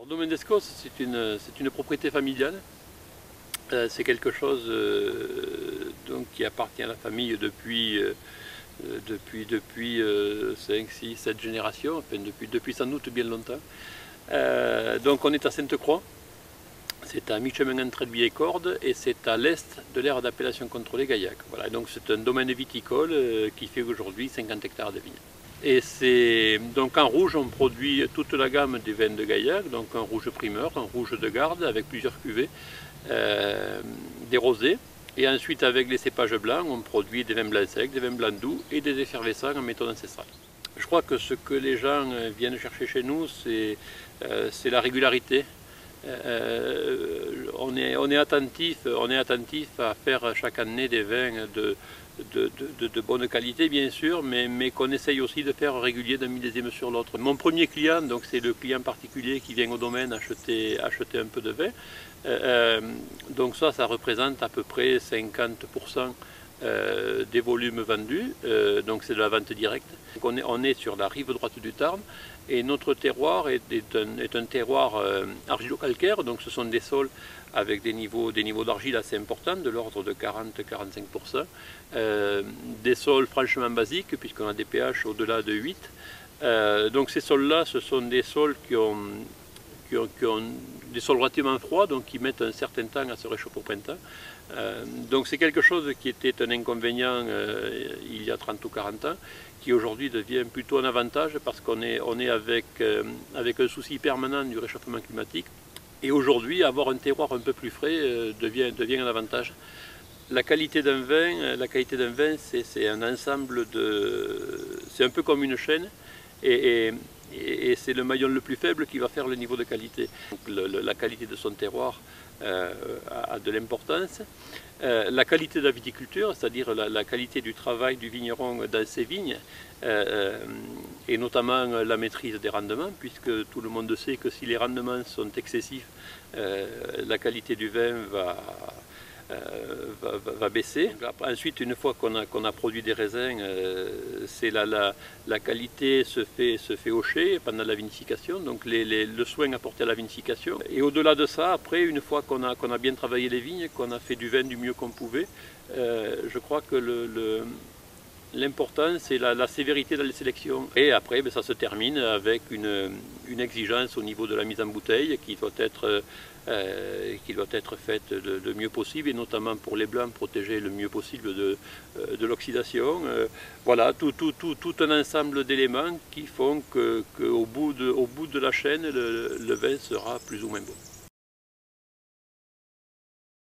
Alors, Domaine d'Escos, c'est une propriété familiale. C'est quelque chose donc, qui appartient à la famille depuis 5, 6, 7 générations, enfin, depuis sans doute bien longtemps. Donc on est à Sainte-Croix, c'est à mi-chemin entre Albi et Cordes et c'est à l'est de l'aire d'appellation contrôlée Gaillac. Voilà, donc c'est un domaine viticole qui fait aujourd'hui 50 hectares de vignes. Et c'est donc en rouge, on produit toute la gamme des vins de Gaillac, donc un rouge primeur, un rouge de garde avec plusieurs cuvées, des rosés. Et ensuite, avec les cépages blancs, on produit des vins blancs secs, des vins blancs doux et des effervescents en méthode ancestrale. Je crois que ce que les gens viennent chercher chez nous, c'est la régularité. On est attentif à faire chaque année des vins de bonne qualité, bien sûr, mais qu'on essaye aussi de faire régulier d'un millésime sur l'autre. Mon premier client, donc c'est le client particulier qui vient au domaine acheter un peu de vin. Donc ça représente à peu près 50% des volumes vendus, donc c'est de la vente directe. Donc on est sur la rive droite du Tarn et notre terroir est un terroir argilo-calcaire, donc ce sont des sols avec des niveaux d'argile assez importants, de l'ordre de 40-45%, des sols franchement basiques puisqu'on a des pH au-delà de 8. Donc ces sols-là, ce sont des sols qui ont des sols relativement froids, donc qui mettent un certain temps à se réchauffer au printemps. Donc c'est quelque chose qui était un inconvénient il y a 30 ou 40 ans, qui aujourd'hui devient plutôt un avantage parce qu'on est avec un souci permanent du réchauffement climatique. Et aujourd'hui, avoir un terroir un peu plus frais devient un avantage. La qualité d'un vin, c'est un ensemble c'est un peu comme une chaîne. Et c'est le maillon le plus faible qui va faire le niveau de qualité. Donc la qualité de son terroir a de l'importance. La qualité de la viticulture, c'est-à-dire la qualité du travail du vigneron dans ses vignes, et notamment la maîtrise des rendements, puisque tout le monde sait que si les rendements sont excessifs, la qualité du vin va baisser. Ensuite, une fois qu'on a produit des raisins, la qualité se fait hocher pendant la vinification, donc le soin apporté à la vinification. Et au-delà de ça, après, une fois qu'on a bien travaillé les vignes, qu'on a fait du vin du mieux qu'on pouvait, je crois que l'important, c'est la sévérité dans les sélections. Et après, ça se termine avec une exigence au niveau de la mise en bouteille qui doit être faite le mieux possible, et notamment pour les blancs, protéger le mieux possible de l'oxydation. Voilà, tout un ensemble d'éléments qui font qu'au bout de la chaîne, le vin sera plus ou moins bon.